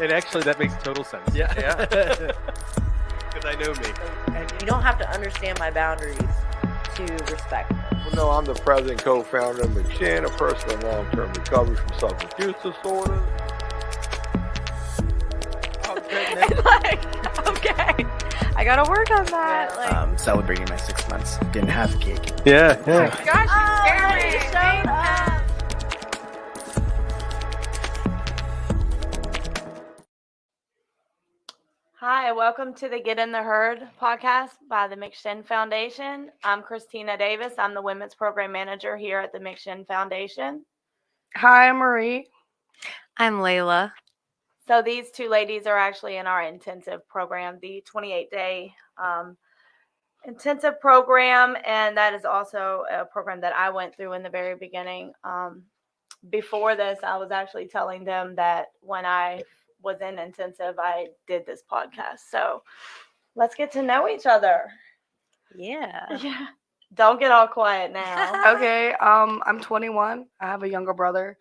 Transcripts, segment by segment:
And actually, that makes total sense. Yeah. Because I know me. And you don't have to understand my boundaries to respect them. Well, no, I'm the president and co-founder of McShin, a personal long-term recovery from substance use disorder. Oh, goodness. Like, okay, I gotta work on that. Yeah. Like, Celebrating my 6 months. Didn't have a cake. Yeah. gosh, Oh, you showed scared me. up. Hi, welcome to the Get in the Herd podcast by the McShin Foundation. I'm Christina Davis. I'm the Women's Program Manager here at the McShin Foundation. Hi, I'm Marie. I'm Layla. So these two ladies are actually in our intensive program, the 28-day intensive program, and that is also a program that I went through in the very beginning. Before this, I was actually telling them that when I was in intensive, I did this podcast. So let's get to know each other. Yeah. Yeah. Don't get all quiet now. Okay, I'm 21. I have a younger brother.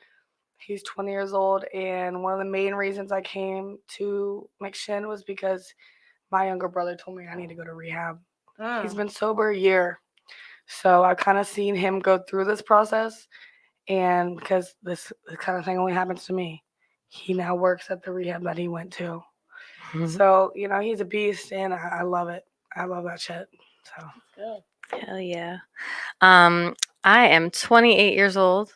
He's 20 years old, and one of the main reasons I came to McShin was because my younger brother told me I need to go to rehab. He's been sober a year, so I kind of seen him go through this process, and because this kind of thing only happens to me, he now works at the rehab that he went to. So, he's a beast, and I love it. I love that shit. So Good. Hell yeah. I am 28 years old.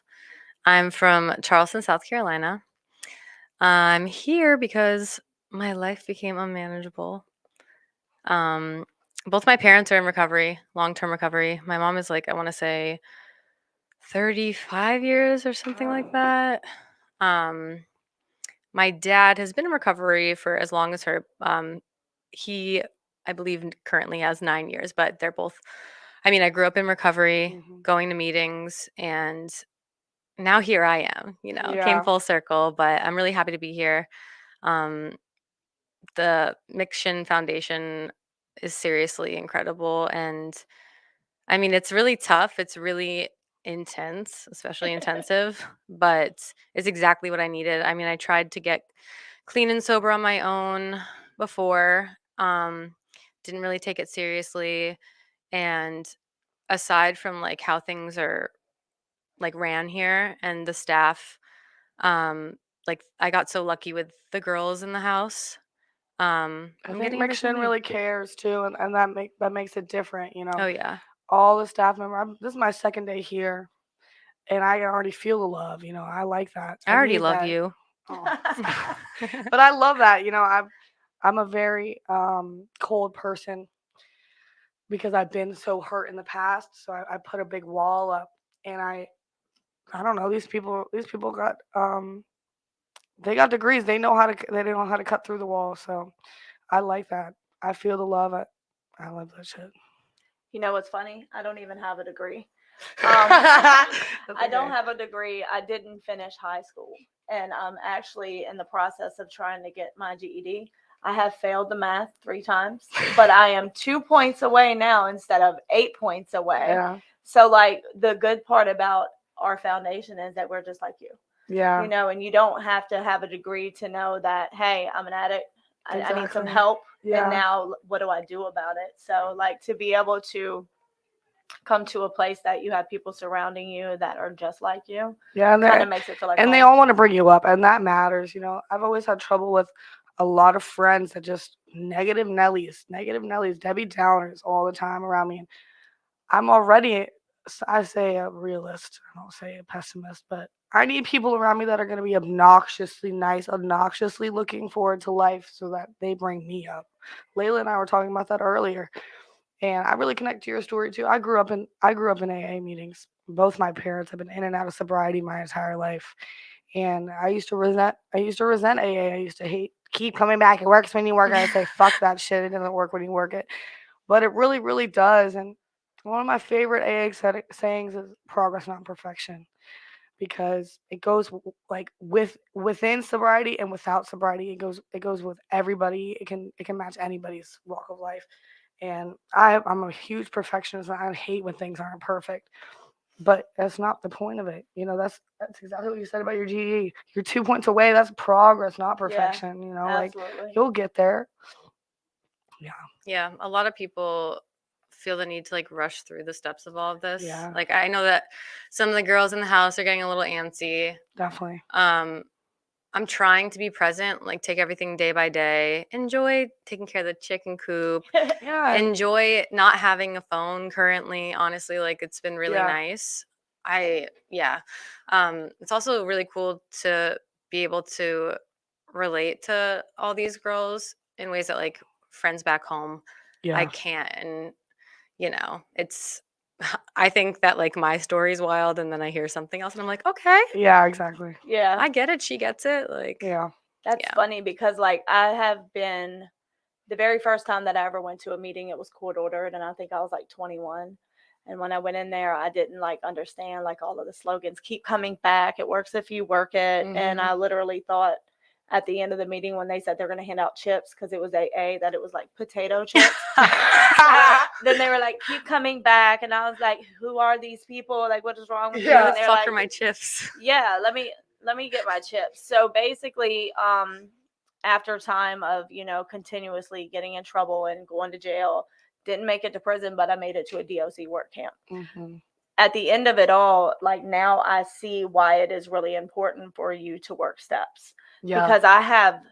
I'm from Charleston, South Carolina. I'm here because my life became unmanageable. Both my parents are in recovery, long-term recovery. My mom is I want to say 35 years or something like that. My dad has been in recovery for as long as her. He, I believe, currently has 9 years, but they're both. I mean, I grew up in recovery, going to meetings, and now here I am. Came full circle, but I'm really happy to be here. The McShin Foundation is seriously incredible, and I mean, it's really tough. It's really intense, especially intensive, but it's exactly what I needed. I mean, I tried to get clean and sober on my own before. Didn't really take it seriously, and aside from how things are ran here and the staff, I got so lucky with the girls in the house. I think McShin really cares too, and that makes it different. Oh yeah. All the staff members. This is my second day here, and I already feel the love. I like that. I already need love that. you. Oh. But I love that. I'm a very cold person because I've been so hurt in the past. So I put a big wall up, and I don't know. These people got they got degrees. They know how to cut through the wall. So I like that. I feel the love. I love that shit. You know what's funny? I don't even have a degree. I don't have a degree. I didn't finish high school, and I'm actually in the process of trying to get my GED. I have failed the math 3 times, but I am 2 points away now instead of 8 points away. Yeah. So the good part about our foundation is that we're just like you. Yeah. And you don't have to have a degree to know that, hey, I'm an addict. I need some help. Yeah. And now what do I do about it? So to be able to come to a place that you have people surrounding you that are just like you. Yeah, and kind of makes it feel like and home. they all want to bring you up, and that matters. I've always had trouble with a lot of friends that just negative Nellies, Debbie Downers all the time around me. And I'm already, I say a realist. I don't say a pessimist, but I need people around me that are going to be obnoxiously nice, obnoxiously looking forward to life so that they bring me up. Layla and I were talking about that earlier. And I really connect to your story too. I grew up in AA meetings. Both my parents have been in and out of sobriety my entire life. And I used to resent AA. I used to keep coming back. It works when you work it. I say, fuck that shit. It doesn't work when you work it. But it really, really does. And one of my favorite AA sayings is progress, not perfection. Because it goes within sobriety and without sobriety. It goes with everybody. It can match anybody's walk of life. And I'm a huge perfectionist, and I hate when things aren't perfect. but that's not the point of it. You know, that's exactly what you said about your GED. You're 2 points away. That's progress, not perfection. You know, like Absolutely. you'll get there. Yeah, a lot of people feel the need to like rush through the steps of all of this. Yeah. Like I know that some of the girls in the house are getting a little antsy. Definitely. I'm trying to be present, like take everything day by day. Enjoy taking care of the chicken coop. Yeah. and- Enjoy not having a phone currently. Honestly, like it's been really Yeah. nice. Yeah. It's also really cool to be able to relate to all these girls in ways that like friends back home I Yeah. can't. And it's I think that like my story's wild and then I hear something else and I'm like, okay, Yeah. Exactly. Yeah. I get it. She gets it. Like, Yeah. That's Yeah. funny because like I have been the very first time that I ever went to a meeting, it was court ordered, and I think I was like 21. And when I went in there, I didn't like understand like all of the slogans. Keep coming back. It works if you work it. And Mhm. I literally thought at the end of the meeting when they said they're going to hand out chips because it was AA that it was like potato chips. Then they were like, keep coming back, and I was like, who are these people? Like, what is wrong with you? Yeah. And they're fuck like, for my chips. yeah, let me get my chips. So basically, after time of continuously getting in trouble and going to jail, didn't make it to prison, but I made it to a DOC work camp. Mhm. At the end of it all, like now I see why it is really important for you to work steps, Yeah. because I have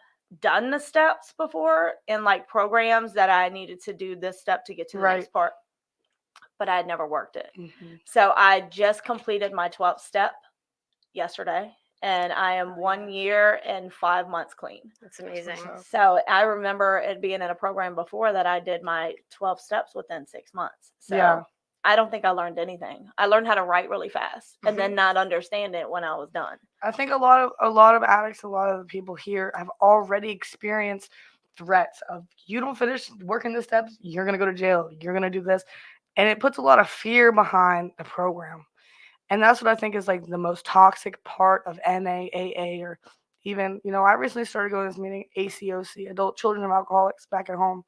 done the steps before in like programs that I needed to do this step to get to the Right. next part, but I had never worked it. Mhm. So I just completed my 12th step yesterday, and I am 1 year and 5 months clean. That's amazing. what's up. So I remember it being in a program before that I did my 12 steps within 6 months. So Yeah. I don't think I learned anything. I learned how to write really fast and then not understand it when I was done. I think a lot of addicts, a lot of the people here have already experienced threats of you don't finish working the steps, you're gonna go to jail, you're gonna do this, and it puts a lot of fear behind the program. And that's what I think is like the most toxic part of NA, AA, or even I recently started going to this meeting, ACOC, Adult Children of Alcoholics, back at home.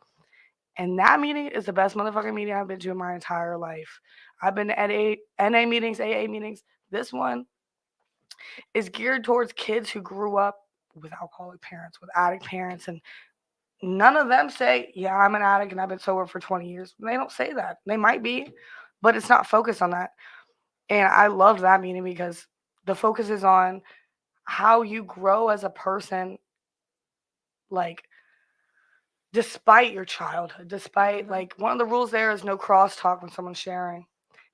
And that meeting is the best motherfucking meeting I've been to in my entire life. I've been to NA meetings, AA meetings. This one is geared towards kids who grew up with alcoholic parents, with addict parents, and none of them say, "Yeah, I'm an addict and I've been sober for 20 years." They don't say that. They might be, but it's not focused on that. And I loved that meeting because the focus is on how you grow as a person, like despite your childhood, despite like one of the rules there is no crosstalk when someone's sharing,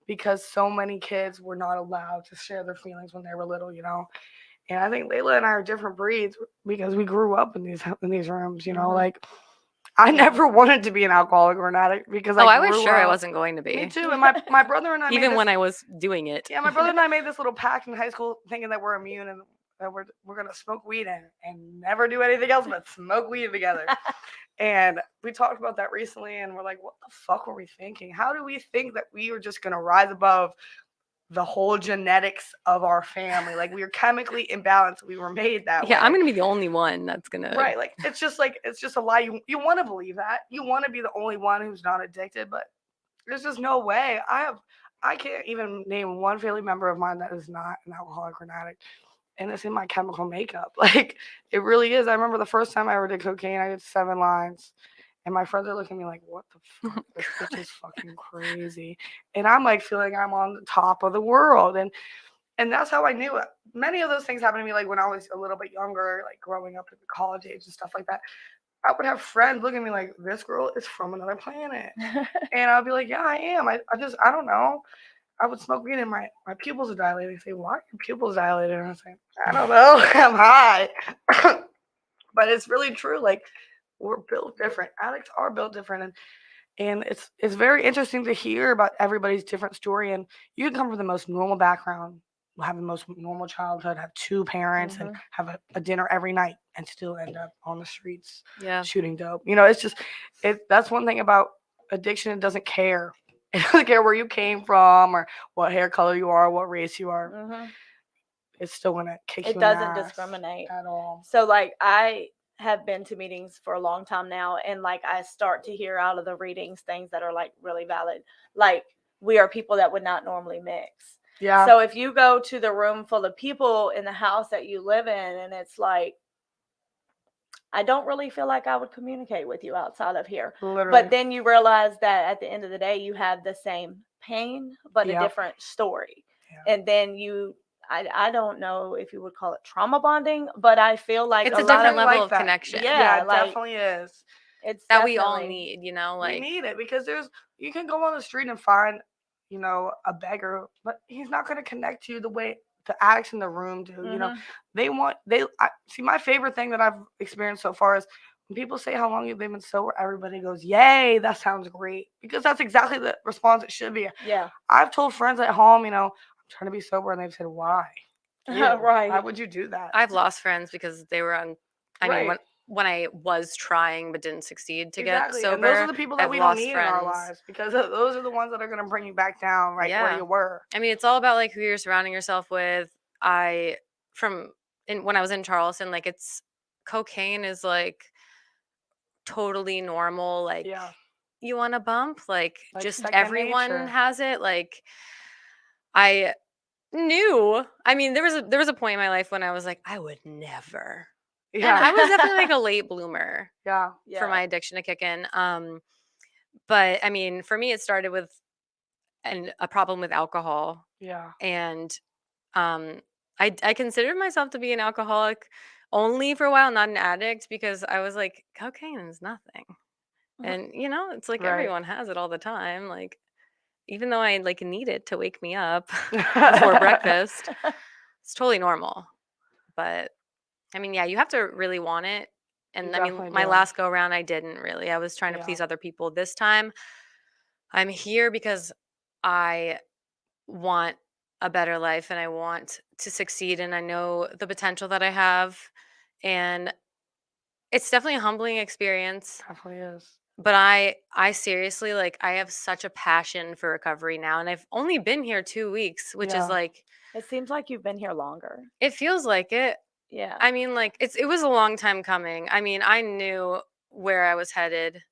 because so many kids were not allowed to share their feelings when they were little. And I think Layla and I are different breeds because we grew up in these rooms. Like I never wanted to be an alcoholic or an addict because Oh, I I was grew sure I up. wasn't going to be. Me too. And my brother and I Even made when this, I was doing it. my brother and I made this little pact in high school, thinking that we're immune and that we're gonna smoke weed and never do anything else but smoke weed together. And we talked about that recently, and we're like, what the fuck were we thinking? How do we think that we were just gonna rise above the whole genetics of our family? Like we were chemically imbalanced. We were made that way. Yeah, I'm gonna be the only one that's gonna. Right. Like it's just a lie. You want to believe that. You want to be the only one who's not addicted, but there's just no way. I can't even name one family member of mine that is not an alcoholic or an addict. And it's in my chemical makeup. Like it really is. I remember the first time I ever did cocaine, I did 7 lines. And my friends are looking at me like, what the fuck? This bitch is fucking crazy. And I'm like feeling I'm on the top of the world. And that's how I knew it. Many of those things happened to me like when I was a little bit younger, like growing up in college age and stuff like that. I would have friends look at me like, this girl is from another planet. And I'll be like, yeah, I am. I don't know. I would smoke weed and my pupils are dilated. They say, why are your pupils dilated? And I say, I don't know. I'm high. But it's really true. Like we're built different. Addicts are built different. And it's very interesting to hear about everybody's different story. And you can come from the most normal background, have the most normal childhood, have 2 parents, and have a dinner every night, and still end up on the streets shooting dope. It's just that's one thing about addiction. It doesn't care. It doesn't care where you came from or what hair color you are, what race you are. It's still gonna kick you in the It doesn't ass discriminate at all. So like I have been to meetings for a long time now, and like I start to hear out of the readings things that are like really valid. Like we are people that would not normally mix. Yeah. So if you go to the room full of people in the house that you live in, and it's like, I don't really feel like I would communicate with you outside of here. Literally. But then you realize that at the end of the day, you have the same pain, but a Yep. different story. Yeah. And then I don't know if you would call it trauma bonding, but I feel like It's a a lot different of level like of that. connection Yeah, it like, definitely is. it's that we all definitely need, you know, We like need it because you can go on the street and find, a beggar, but he's not going to connect to you the way the addicts in the room do. See, my favorite thing that I've experienced so far is when people say how long you've been sober, everybody goes, "Yay, that sounds great," because that's exactly the response it should be. Yeah. I've told friends at home, I'm trying to be sober, and they've said, "Why? Ew, Why Right. would you do that?" I've lost friends because they were on. I mean, Right. when I was trying but didn't succeed to get Exactly, sober, and those are the people that I've we don't lost need in our friends. lives because those are the ones that are going to bring you back down right where Yeah. you were. I mean, it's all about like who you're surrounding yourself with. When I was in Charleston, like cocaine is like totally normal. Like, Yeah. you want a bump? Like, just second everyone nature. has it. Like, I knew. I mean, there was a point in my life when I was like, I would never. And I was definitely like a late bloomer Yeah. for my addiction to kick in. But I mean, for me, it started with a problem with alcohol, Yeah. and I considered myself to be an alcoholic only for a while, not an addict, because I was like, cocaine is nothing, and it's like Right. everyone has it all the time. Like, even though I like need it to wake me up before breakfast, it's totally normal. But I mean, yeah, you have to really want it. You And I mean, definitely my do. last go around, I didn't really. I was trying to Yeah. please other people. This time, I'm here because I want a better life and I want to succeed, and I know the potential that I have. And it's definitely a humbling experience, Definitely is. but I seriously, like, I have such a passion for recovery now, and I've only been here 2 weeks, which is Yeah. like, It seems like you've been here longer. it feels like it. Yeah. I mean, like, it was a long time coming. I mean, I knew where I was headed.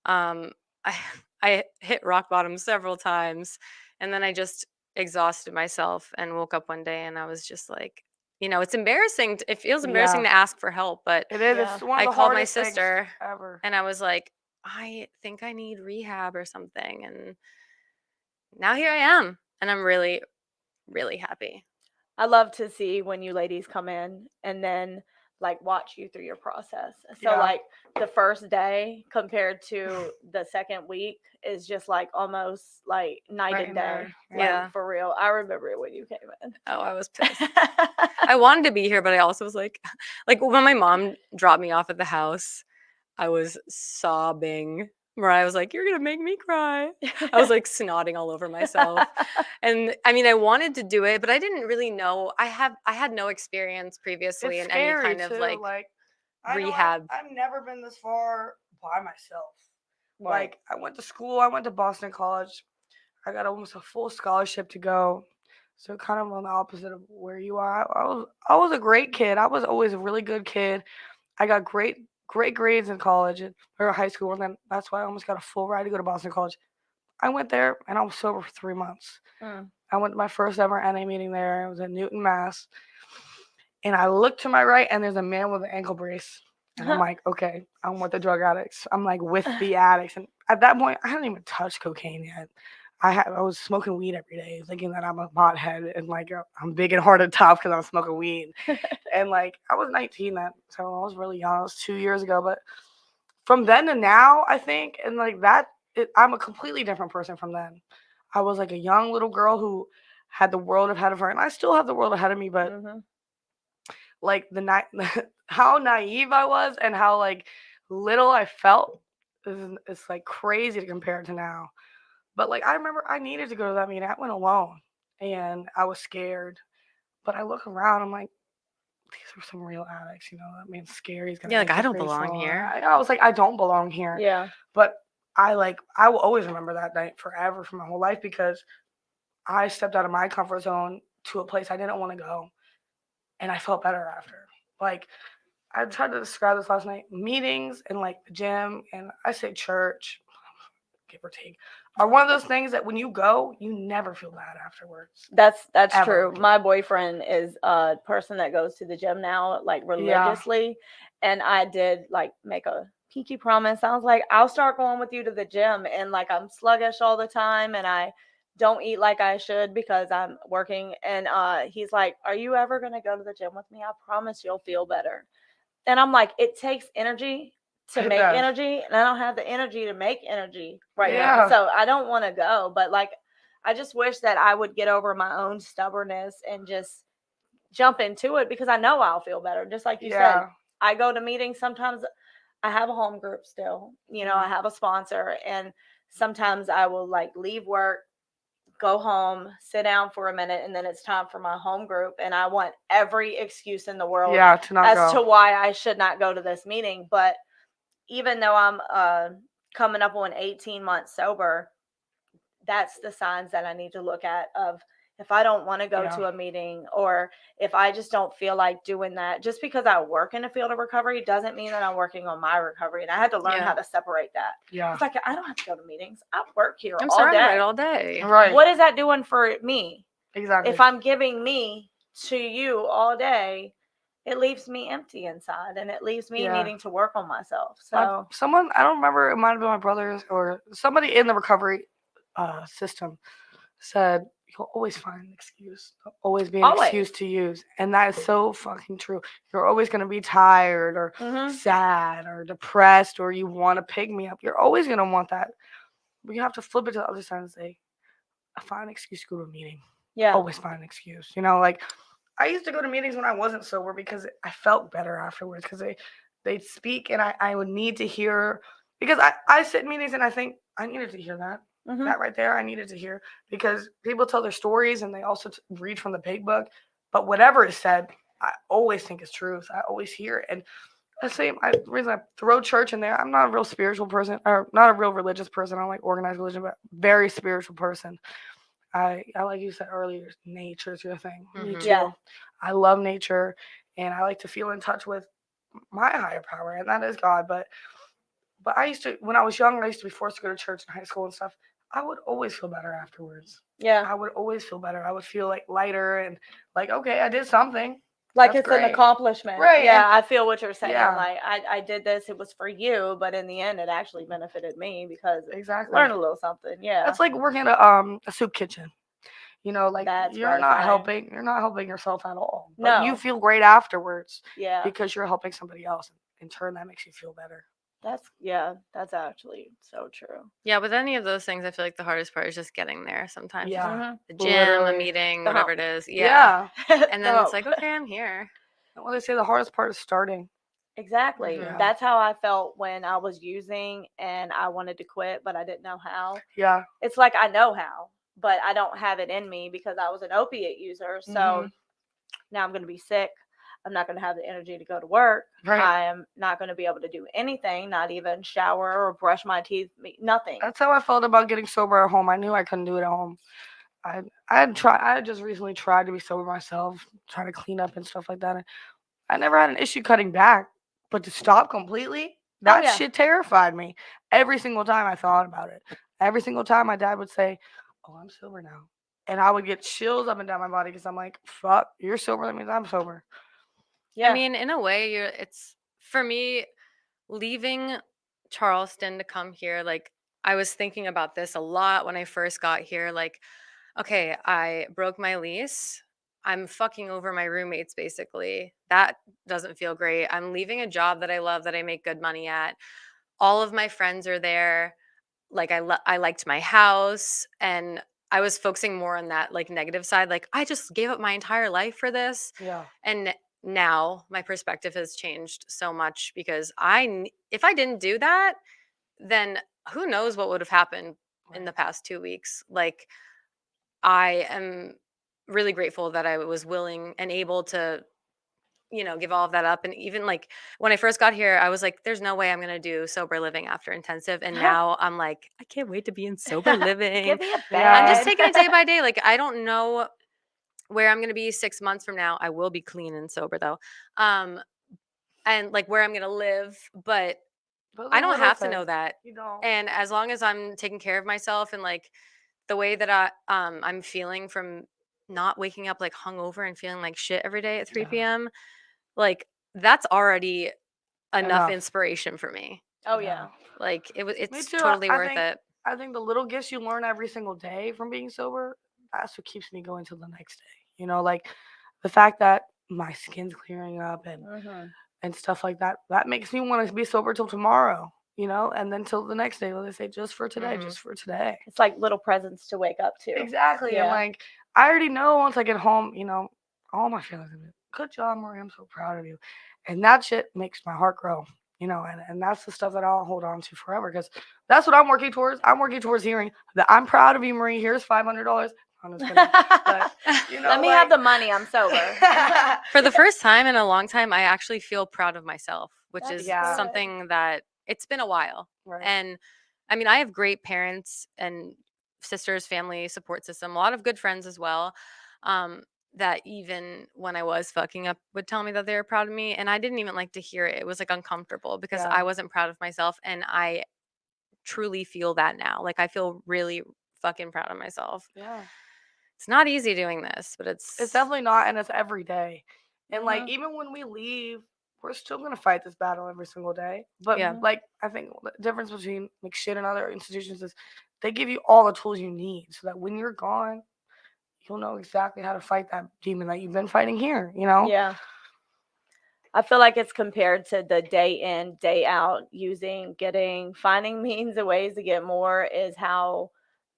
Um, I I hit rock bottom several times, and then I just exhausted myself and woke up one day and I was just like, it's embarrassing. It feels embarrassing Yeah. to ask for help, but It is. Yeah. It's one I of the called my hardest things sister ever. and I was like, I think I need rehab or something. And now here I am, and I'm really, really happy. I love to see when you ladies come in and then like watch you through your process. So Yeah. like the first day compared to the second week is just like almost like night Right and in day. there. Like, Yeah. for real. I remember it when you came in. Oh, I was pissed. I wanted to be here, but I also was like, like when my mom dropped me off at the house, I was sobbing. Mariah was like, "You're gonna make me cry." I was like snotting all over myself. And I mean, I wanted to do it, but I didn't really know. I had no experience previously It's in any scary kind of too. like I know rehab. I've never been this far by myself. Right. Like I went to school. I went to Boston College. I got almost a full scholarship to go. So kind of on the opposite of where you are. I was a great kid. I was always a really good kid. I got great grades in college or high school, and then that's why I almost got a full ride to go to Boston College. I went there and I was sober for 3 months. Mm. I went to my first ever NA meeting there. It was in Newton, Mass. And I look to my right and there's a man with an ankle brace. And I'm like, okay, I'm with the drug addicts. I'm like with the addicts. And at that point, I hadn't even touched cocaine yet. I was smoking weed every day, thinking that I'm a pothead and like I'm big and hard and tough because I'm smoking weed. And like I was 19 then, so I was really young. It was 2 years ago, but from then to now, I think, and like that, I'm a completely different person from then. I was like a young little girl who had the world ahead of her, and I still have the world ahead of me, but Mhm. like the night, how naive I was and how like little I felt it's like crazy to compare it to now. But like I remember I needed to go to that meeting. I went alone and I was scared. But I look around, I'm like, these are some real addicts, that man's scary. He's got Yeah, an like, I ankle don't brace belong on. here. I was like, I don't belong here. Yeah. But I will always remember that night forever for my whole life because I stepped out of my comfort zone to a place I didn't want to go. And I felt better after. Like I tried to describe this last night. Meetings and like the gym and I say church. give or take, are one of those things that when you go, you never feel bad afterwards. That's Ever. true. My boyfriend is a person that goes to the gym now, like religiously, and I did like make a pinky promise. I was like, I'll start going with you to the gym, and like I'm sluggish all the time, and I don't eat like I should because I'm working. And he's like, "Are you ever gonna go to the gym with me? I promise you'll feel better." And I'm like, it takes energy to It make does. energy, and I don't have the energy to make energy right Yeah. now. So I don't want to go, but like I just wish that I would get over my own stubbornness and just jump into it because I know I'll feel better. Just like you said, Yeah. I go to meetings sometimes. I have a home group still, I Mhm. have a sponsor, and sometimes I will like leave work, go home, sit down for a minute, and then it's time for my home group. And I want every excuse in the world Yeah, to not as to go. why I should not go to this meeting. But even though I'm coming up on 18 months sober, that's the signs that I need to look at of if I don't want to go Yeah. to a meeting or if I just don't feel like doing that. Just because I work in a field of recovery doesn't mean that I'm working on my recovery. And I had to learn Yeah. how to separate that. Yeah. It's like I don't have to go to meetings. I work here I'm all surrounded by day. it all day. Right. What is that doing for me? Exactly. If I'm giving me to you all day, it leaves me empty inside and it leaves me Yeah. needing to work on myself. So Someone, I don't remember, it might have been my brothers or somebody in the recovery system said, you'll always find an excuse. There'll always be an Always. excuse to use. And that is so fucking true. You're always going to be tired or Mhm. sad or depressed or you want to pick me up. You're always going to want that. But you have to flip it to the other side and say, I find an excuse to go to a meeting. yeah. Always find an excuse. Like I used to go to meetings when I wasn't sober because I felt better afterwards because they'd speak and I would need to hear because I sit in meetings and I think I needed to hear that. Mhm. That right there I needed to hear because people tell their stories and they also read from the big book. But whatever is said, I always think is truth. I always hear it. And the same the reason I throw church in there, I'm not a real spiritual person or not a real religious person. I don't like organized religion, but very spiritual person. I like you said earlier, nature's your thing. Me Mhm. too. Yeah. I love nature and I like to feel in touch with my higher power, and that is God. But I used to when I was young, I used to be forced to go to church in high school and stuff. I would always feel better afterwards. Yeah. I would always feel better. I would feel like lighter and like, okay, I did something. Like That's it's an great. accomplishment. Right, Yeah, and- I feel what you're saying. yeah. Like I did this, it was for you, but in the end it actually benefited me because I Exactly. learned a little something. Yeah. That's like working at a soup kitchen. Like That's you're not gratifying. helping yourself at all. But you No. feel great afterwards Yeah. because you're helping somebody else. In turn, that makes you feel better. That's actually so true. Yeah, with any of those things, I feel like the hardest part is just getting there sometimes. Yeah. Mhm. The gym, a Literally. meeting, The whatever hump. it is. Yeah. And then No. it's like, okay, I'm here. Well, they say the hardest part is starting. Exactly. Mhm. That's how I felt when I was using and I wanted to quit, but I didn't know how. Yeah. It's like I know how, but I don't have it in me because I was an opiate user. So Mhm. now I'm going to be sick. I'm not going to have the energy to go to work. Right. I am not going to be able to do anything, not even shower or brush my teeth, nothing. That's how I felt about getting sober at home. I knew I couldn't do it at home. I had just recently tried to be sober myself, try to clean up and stuff like that. And I never had an issue cutting back, but to stop completely, that yeah. shit terrified me. Every single time I thought about it. Every single time my dad would say, "Oh, I'm sober now." And I would get chills up and down my body because I'm like, fuck, you're sober, that means I'm sober. Yeah. I mean, in a way, it's for me, leaving Charleston to come here, like I was thinking about this a lot when I first got here. Like, okay, I broke my lease. I'm fucking over my roommates basically. That doesn't feel great. I'm leaving a job that I love, that I make good money at. All of my friends are there. Like I liked my house, and I was focusing more on that like negative side. Like I just gave up my entire life for this. Yeah. And now my perspective has changed so much because if I didn't do that, then who knows what would have happened in the past 2 weeks. Like I am really grateful that I was willing and able to give all of that up. And even like when I first got here, I was like, there's no way I'm going to do sober living after intensive. And now I'm like, I can't wait to be in sober living. Give me a bed. Yeah. I'm just taking it day by day. Like, I don't know where I'm going to be 6 months from now. I will be clean and sober though. And like where I'm going to live, but Those I are don't little have to know things. that. You know. And as long as I'm taking care of myself and like the way that I'm feeling from not waking up like hungover and feeling like shit every day at 3 Yeah. p.m., like that's already enough Enough. inspiration for me. Oh Yeah. yeah. Like Me it's too. totally I worth think it. I think the little gifts you learn every single day from being sober, that's what keeps me going till the next day. You know, like the fact that my skin's clearing up Hmm. and stuff like that, that makes me want to be sober till tomorrow, you know, and then till the next day. Well, they say just for today, Mhm. just for today. It's like little presents to wake up to. Exactly. And Yeah. like I already know once I get home, you know, all my feelings are like, good job, Marie. I'm so proud of you. And that shit makes my heart grow, you know, and that's the stuff that I'll hold on to forever because that's what I'm working towards. I'm working towards hearing that I'm proud of you, Marie. Here's $500. I'm just kidding. But, you know, Let me have the money. I'm sober. For the first time in a long time, I actually feel proud of myself, which That's is Yeah. something that it's been a while. Right. And I mean, I have great parents and sisters, family support system, a lot of good friends as well. Um, that even when I was fucking up would tell me that they were proud of me. And I didn't even like to hear it. It was like uncomfortable because Yeah. I wasn't proud of myself. And I truly feel that now. Like I feel really fucking proud of myself. Yeah. It's not easy doing this, but It's it's definitely not, and it's every day. And like Mhm. even when we leave, we're still gonna fight this battle every single day. But Yeah. like I think the difference between like shit and other institutions is they give you all the tools you need so that when you're gone, you'll know exactly how to fight that demon that you've been fighting here, you know? Yeah. I feel like it's compared to the day in, day out, finding means and ways to get more is how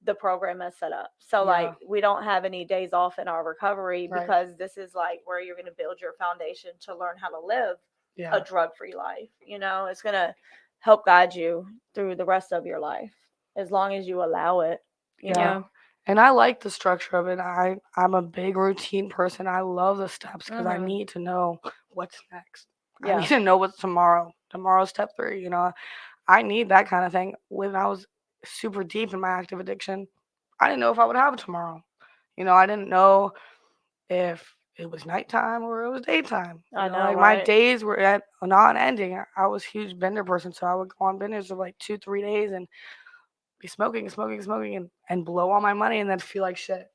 the program is set up. So, Yeah. like, we don't have any days off in our recovery Right. because this is like where you're going to build your foundation to learn how to live Yeah. a drug free life. You know, it's going to help guide you through the rest of your life as long as you allow it. You Yeah. know, And I like the structure of it. I'm a big routine person. I love the steps because I Mhm. need to know what's next. I Yeah. need to know what's tomorrow. Tomorrow's step 3, you know. I need that kind of thing. When I was super deep in my active addiction, I didn't know if I would have it tomorrow. You know, I didn't know if it was nighttime or it was daytime. You I know, know, like my right? days were at not ending. I was a huge bender person, so I would go on benders of like 2, 3 days and be smoking, and blow all my money and then feel like shit.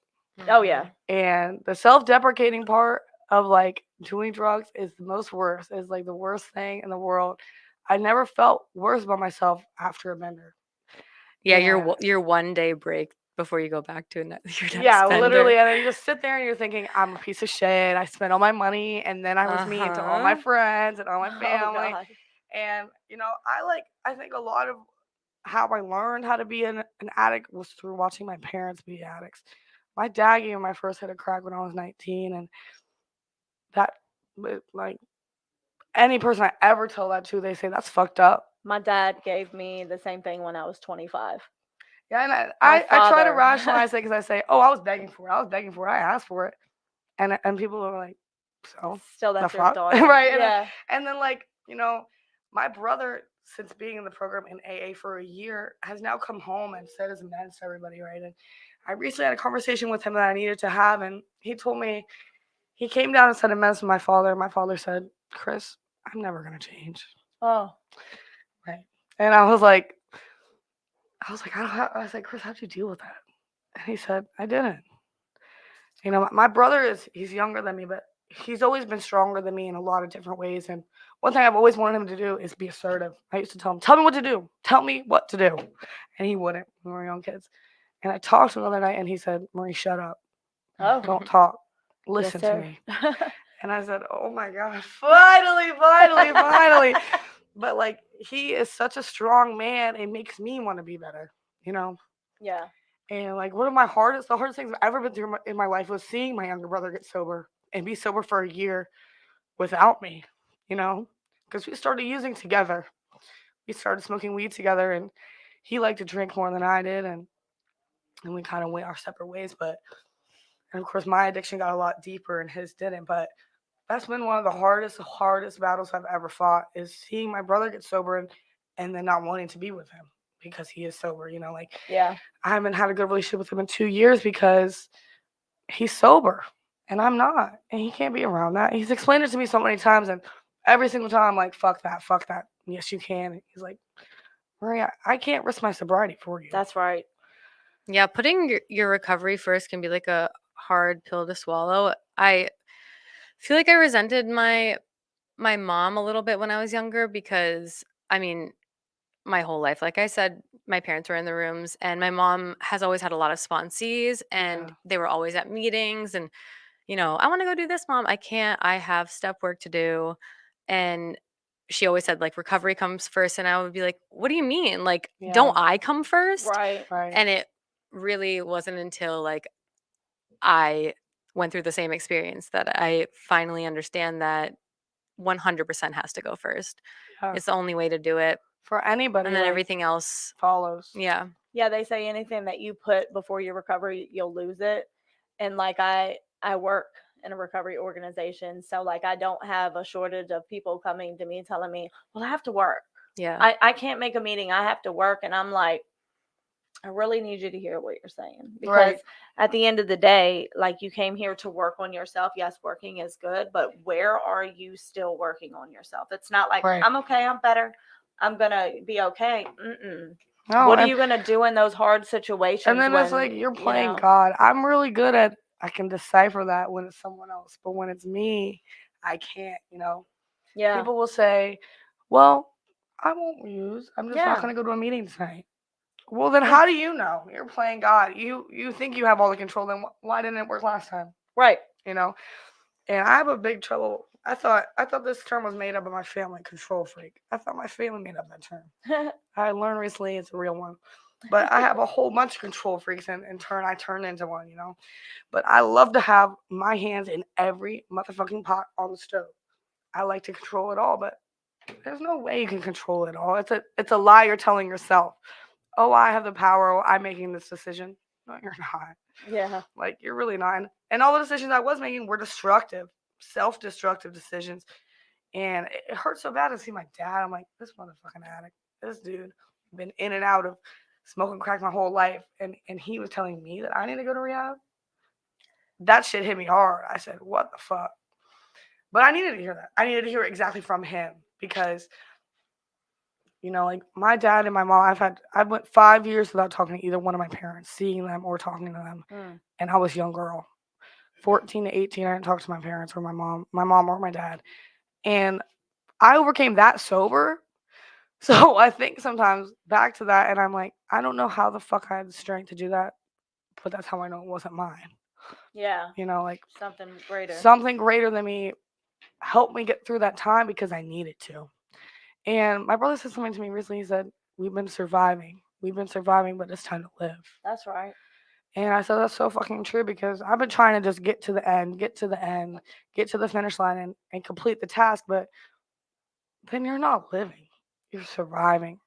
Oh, yeah. And the self-deprecating part of like doing drugs is the most worst. Is like the worst thing in the world. I never felt worse about myself after a bender. Yeah, Yeah. your 1 day break before you go back to your next Yeah, bender. literally. And then you just sit there and you're thinking, I'm a piece of shit. I spent all my money and then I was mean to all my Uh-huh. friends and all my Oh, family. God. And, you know, I think a lot of how I learned how to be an addict was through watching my parents be addicts. My dad gave me my first hit of crack when I was 19. And that, like, any person I ever tell that to, they say that's fucked up. My dad gave me the same thing when I was 25. Yeah, and My I try to father. rationalize it because I say, oh, I was begging for it. I was begging for it. I asked for it. And people are like, so Still, the that's your fuck? daughter. Right? Yeah. And then, like, you know, my brother, since being in the program in AA for a year, has now come home and said his amends to everybody, right? And I recently had a conversation with him that I needed to have, and he told me, he came down and said amends to my father. My father said, Chris, I'm never going to change. Oh. Right. And I was like, I was like, Chris, how'd you deal with that? And he said, I didn't. You know, my brother he's younger than me, but he's always been stronger than me in a lot of different ways. And one thing I've always wanted him to do is be assertive. I used to tell him, tell me what to do. Tell me what to do. And he wouldn't when we were young kids. And I talked to him the other night and he said, Marie, shut up. Oh. Don't talk. Yes, Listen to sir. me. And I said, oh my God, finally. But like, he is such a strong man. It makes me want to be better, you know? Yeah. And like the hardest things I've ever been through in my life was seeing my younger brother get sober and be sober for a year without me, you know? Because we started using together. We started smoking weed together, and he liked to drink more than I did, and we kind of went our separate ways. And of course, my addiction got a lot deeper and his didn't. But that's been one of the hardest battles I've ever fought is seeing my brother get sober and then not wanting to be with him because he is sober, you know? Like, Yeah. I haven't had a good relationship with him in 2 years because he's sober and I'm not. And he can't be around that. He's explained it to me so many times, and every single time I'm like, fuck that. Yes, you can. And he's like, Maria, I can't risk my sobriety for you. That's right. Yeah, putting your recovery first can be like a hard pill to swallow. I feel like I resented my mom a little bit when I was younger because I mean, my whole life, like I said, my parents were in the rooms and my mom has always had a lot of sponsees and Yeah. they were always at meetings and I want to go do this, mom. I can't. I have step work to do. And she always said like recovery comes first and I would be like, "What do you mean? Like don't Yeah. I come first?" Right. Right. And it really wasn't until like I went through the same experience that I finally understand that 100% has to go first. Yeah. It's the only way to do it. For anybody, And then like, everything else, follows. yeah. Yeah, they say anything that you put before your recovery, you'll lose it. And like I work in a recovery organization, so like I don't have a shortage of people coming to me telling me, "Well, I have to work. Yeah. I can't make a meeting. I have to work." And I'm like, I really need you to hear what you're saying because Right. at the end of the day, like you came here to work on yourself. Yes, working is good, but where are you still working on yourself? It's not like Right. I'm okay, I'm better, I'm gonna be okay. No, What are and, you gonna do in those hard situations? and then it's when, like you're you playing know, God. I'm really good at I can decipher that when it's someone else, but when it's me, I can't. Yeah, People will say, "Well, I won't use. I'm just not yeah, going to go to a meeting tonight." Well, then Yeah. how do you know? You're playing God. You think you have all the control. Then why didn't it work last time? right. You know. And I have a big trouble. I thought this term was made up by my family, control freak. I thought my family made up that term. I learned recently it's a real one. But I have a whole bunch of control freaks, and in turn, I turn into one. But I love to have my hands in every motherfucking pot on the stove. I like to control it all, but there's no way you can control it all. It's a lie you're telling yourself. Oh, I have the power. Oh, I'm making this decision. No, you're not. Yeah, Like, you're really not. And all the decisions I was making were destructive, self-destructive decisions. And it hurt so bad to see my dad. I'm like, this motherfucking addict, this dude, been in and out of smoking crack my whole life. And he was telling me that I need to go to rehab. That shit hit me hard. I said, what the fuck? But I needed to hear that. I needed to hear it exactly from him because, like my dad and my mom, I went 5 years without talking to either one of my parents, seeing them or talking to them. And I was a young girl. 14 to 18, I didn't talk to my parents or my mom or my dad. And I overcame that sober. So I think sometimes back to that and I'm like, I don't know how the fuck I had the strength to do that, but that's how I know it wasn't mine. yeah, Like something greater. something greater than me helped me get through that time because I needed to. And my brother said something to me recently. He said, we've been surviving, but it's time to live. That's right. And I said, that's so fucking true because I've been trying to just get to the end, get to the finish line and complete the task. But then you're not living, you're surviving.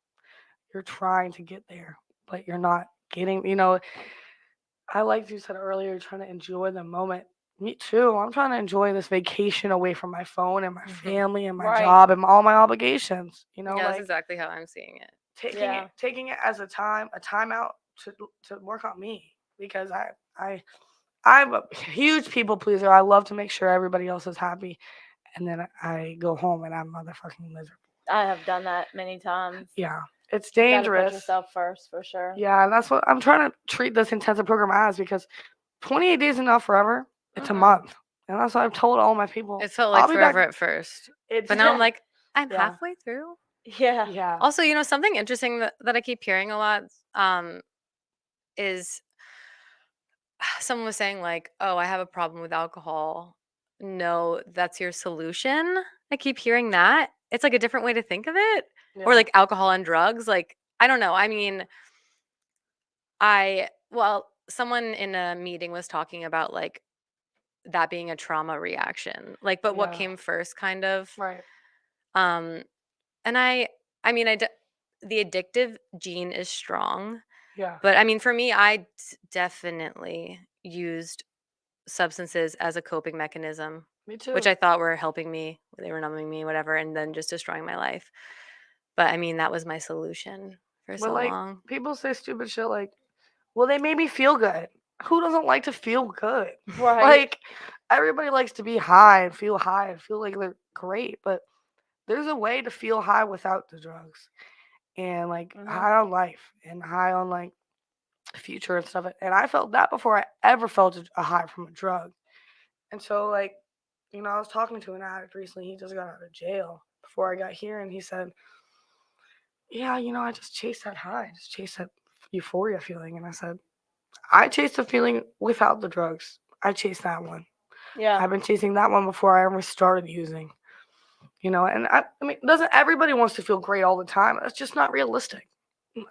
You're trying to get there, but you're not getting. I like you said earlier, trying to enjoy the moment. Me too. I'm trying to enjoy this vacation away from my phone and my family and my Right. job and all my obligations. Yeah, that's like exactly how I'm seeing it. taking it as a time out to work on me because I'm a huge people pleaser. I love to make sure everybody else is happy, and then I go home and I'm motherfucking miserable. I have done that many times. Yeah, it's You gotta dangerous. put yourself first for sure. Yeah, and that's what I'm trying to treat this intensive program as because 28 days is not forever. It's a month. And that's what I've told all my people. It felt I'll like be forever back. at first. It's But now I'm like, I'm Yeah. halfway through. Yeah. Yeah. Also, something interesting that I keep hearing a lot is someone was saying like, "Oh, I have a problem with alcohol." No, that's your solution. I keep hearing that. It's like a different way to think of it. Or Yeah. like alcohol and drugs. Like, I don't know. I mean, someone in a meeting was talking about like that being a trauma reaction. Like, but what Yeah. came first kind of. Right. Um and I mean, the addictive gene is strong. Yeah. But I mean, for me, I definitely used substances as a coping mechanism, Me too. which I thought were helping me. They were numbing me, whatever, and then just destroying my life. But I mean, that was my solution for so like long. people say stupid shit like, well, they made me feel good. Who doesn't like to feel good? Right. Like everybody likes to be high and feel like they're great, but there's a way to feel high without the drugs. and like Mhm. high on life and high on like future and stuff. And I felt that before I ever felt a high from a drug. And so like, I was talking to an addict recently. He just got out of jail before I got here, and he said, "Yeah, I just chased that high, just chased that euphoria feeling." And I said, "I chased the feeling without the drugs. I chased that one. Yeah. I've been chasing that one before I ever started using." And I mean, doesn't everybody wants to feel great all the time? That's just not realistic.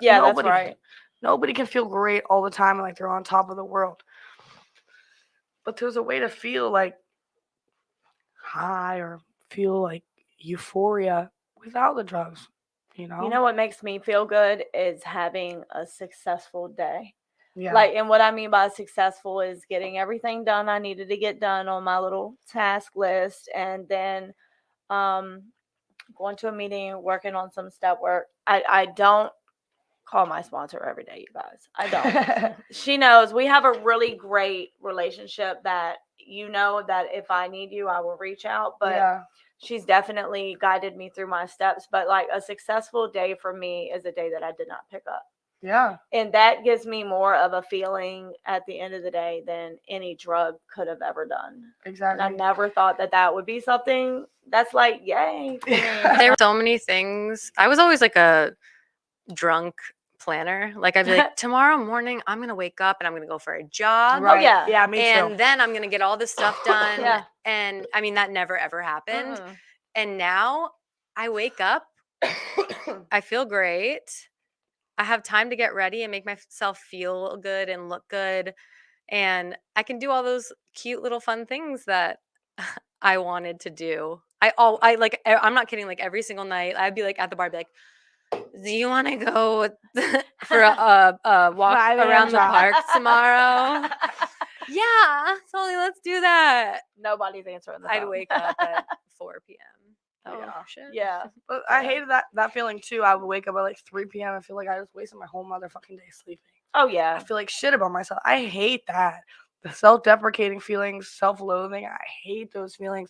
Yeah, that's Nobody right. Nobody can feel great all the time and like they're on top of the world. But there's a way to feel like high or feel like euphoria without the drugs, you know? You know what makes me feel good is having a successful day. Yeah. Like, and what I mean by successful is getting everything done I needed to get done on my little task list, and then going to a meeting, working on some step work. I don't call my sponsor every day, you guys. I don't. She knows we have a really great relationship that that if I need you, I will reach out. But yeah. she's definitely guided me through my steps. But like a successful day for me is a day that I did not pick up. Yeah. And that gives me more of a feeling at the end of the day than any drug could have ever done. Exactly. And I never thought that would be something that's like, yay. For me. There were so many things. I was always like a drunk planner. Like I'd be like, tomorrow morning I'm gonna wake up and I'm gonna go for a jog. Right. yeah. Yeah, me And too. then I'm gonna get all this stuff done. Yeah. And I mean that never ever happened. Mm-mm. And now I wake up, I feel great. I have time to get ready and make myself feel good and look good. And I can do all those cute little fun things that I wanted to do. I like I'm not kidding, like every single night I'd be like at the bar, I'd be like, do you want to go for a walk 5 a.m. around the drive. park tomorrow? Yeah, totally, let's do that. Nobody's answering the I'd phone. wake up at 4 p.m. Oh, Yeah. shit. Yeah. But I Yeah. hated that feeling too. I would wake up at like 3 p.m. I feel like I just wasted my whole motherfucking day sleeping. Oh I yeah. feel like shit about myself. I hate that. The self-deprecating feelings, self-loathing. I hate those feelings.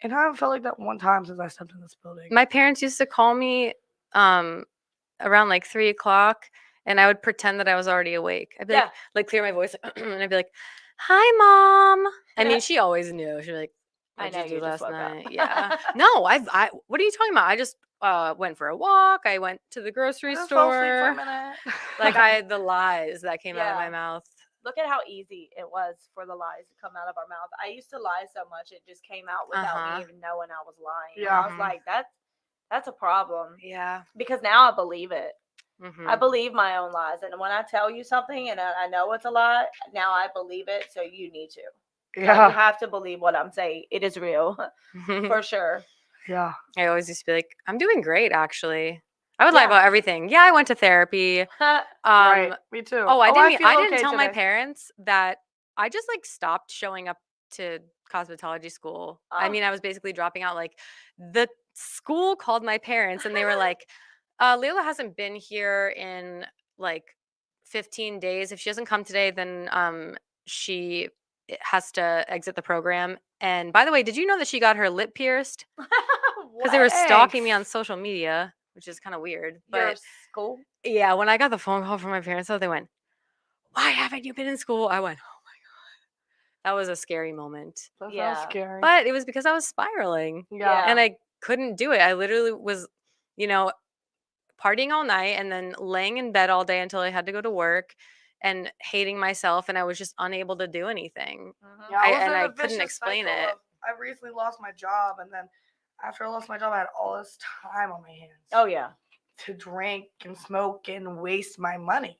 And I haven't felt like that one time since I stepped in this building. My parents used to call me around like 3 o'clock, and I would pretend that I was already awake. I'd be Yeah. like clear my voice, and I'd be like, "Hi, mom." I mean, she always knew. She'd be like, I "What'd know you do you just last woke up." night?" Yeah. No, I. What are you talking about? I just went for a walk. I went to the grocery I just fell asleep for a store. minute. Like the lies that came out of my Yeah. mouth. Look at how easy it was for the lies to come out of our mouth. I used to lie so much it just came out without Uh-huh. me even knowing I was lying. And Yeah. I was like, that's a problem. Yeah. Because now I believe it. Mhm. I believe my own lies. And when I tell you something and I know it's a lie, now I believe it. So you need to. Like, you Yeah. have to believe what I'm saying. It is real. For sure. Yeah. I always used to be like, "I'm doing great, actually." I would lie Yeah. about everything. Yeah, I went to therapy. Right. Me too. Oh, I didn't. feel I didn't okay tell my today. parents that I just like stopped showing up to cosmetology school. I Oh. mean, I was basically dropping out. Like the school called my parents and they were like, "Layla hasn't been here in like 15 days. If she doesn't come today, then she has to exit the program." And by the way, did you know that she got her lip pierced? Because they were stalking me on social media, which is kind of weird. Your But school? yeah, when I got the phone call from my parents, though, they went, "Why haven't you been in school?" I went, "Oh my God." That was a scary moment. That Yeah. sounds scary. But it was because I was spiraling yeah. and I couldn't do it. I literally was, you know, partying all night and then laying in bed all day until I had to go to work and hating myself. And I was just unable to do anything. Mhm. Yeah, I was and in a I couldn't vicious explain cycle it. of- I recently lost my job, and then after I lost my job, I had all this time on my hands Oh yeah. to drink and smoke and waste my money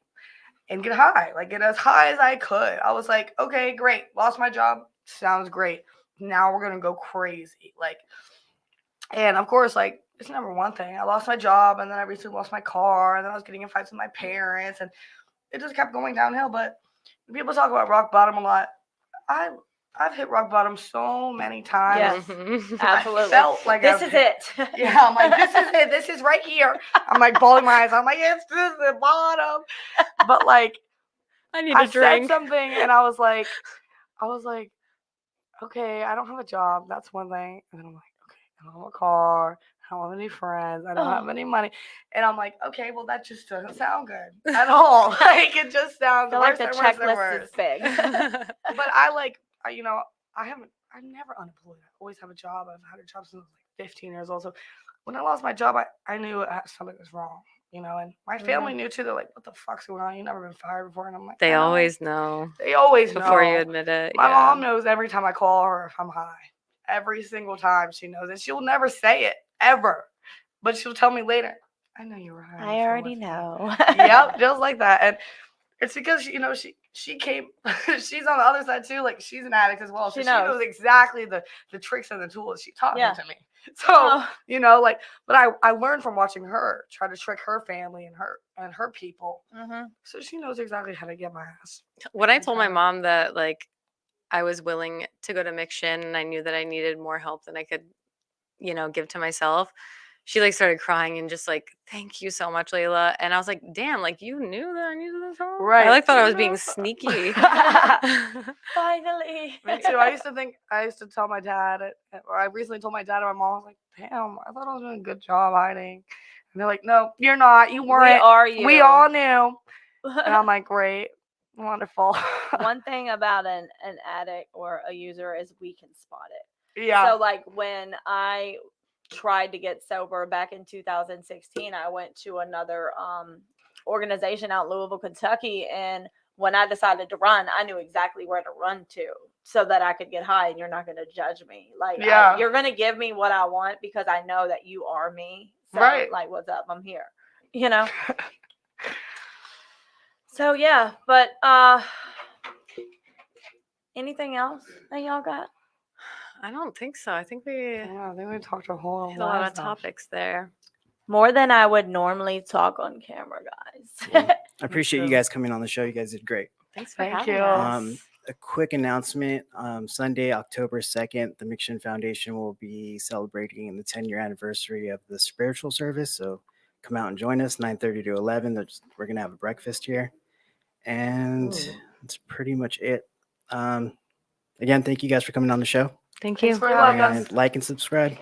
and get high, like get as high as I could. I was like, okay, great, lost my job, sounds great. Now we're gonna go crazy, like, and of course, like it's number one thing. I lost my job, and then I recently lost my car, and then I was getting in fights with my parents, and it just kept going downhill. But people talk about rock bottom a lot. I've hit rock bottom so many times. Yes. Mhm. Absolutely. I felt like This I've is hit- it. Yeah, I'm like, this is it. This is right here. I'm like bawling my eyes. I'm like, it's this is the bottom. But like, I need I a drink. said something, and I was like, okay, I don't have a job. That's one thing. And then I'm like, okay, I don't have a car. I don't have any friends. I don't have any money. And I'm like, okay, well, that just doesn't sound good at all. Like, it just I sounds feel worse like the and worse and checklist worse. is big. But I'm never unemployed. I always have a job. I've had a job since I was like 15 years old. So when I lost my job, I knew something was wrong, and my family knew too. They're like, what the fuck's going on? You've never been fired before. And I'm like, They "I know." always know They always before you know. admit it. My yeah. mom knows every time I call her if I'm high. Every single time she knows it. She'll never say it, ever. But she'll tell me later, I know you were high. I before already with me." know. Yep, just like that. And it's because she came she's on the other side too, like she's an addict as well. So She she knows knows. exactly the tricks and the tools. She taught Yeah. them to me. So, Oh. but I learned from watching her try to trick her family and her people. So she knows exactly how to get my ass. When I told my Okay. mom that like I was willing to go to Miction and I knew that I needed more help than I could, give to myself, she like started crying and just like, thank you so much, Layla. And I was like, damn, like you knew that I needed this help? Right. I like thought I was You being know? sneaky. Finally. Me too. I used to tell my dad, or I recently told my dad and my mom, I was like, damn, I thought I was doing a good job hiding. And they're like, no, you're not. You We weren't. are you. We all knew. And I'm like, great, wonderful. One thing about an addict or a user is we can spot it. Yeah. So like when I tried to get sober back in 2016, I went to another organization out in Louisville, Kentucky, and when I decided to run, I knew exactly where to run to so that I could get high and you're not going to judge me. Like, Yeah. you're going to give me what I want because I know that you are me. So, Right. like, what's up? I'm here. So, yeah. But anything else that y'all got? I don't think so. I think we Yeah, I think we talked a whole hit a lot lot of topics there. More than I would normally talk on camera, guys. Well, I appreciate you too. guys coming on the show. You guys did great. Thanks for Thank having you. us. A quick announcement. Sunday, October 2nd, the Miction Foundation will be celebrating the 10-year anniversary of the spiritual service. So come out and join us, 9:30 to 11. We're going to have a breakfast here. And that's pretty much it. Again, thank you guys for coming on the show. Thank Thanks you. for having us. And like and subscribe.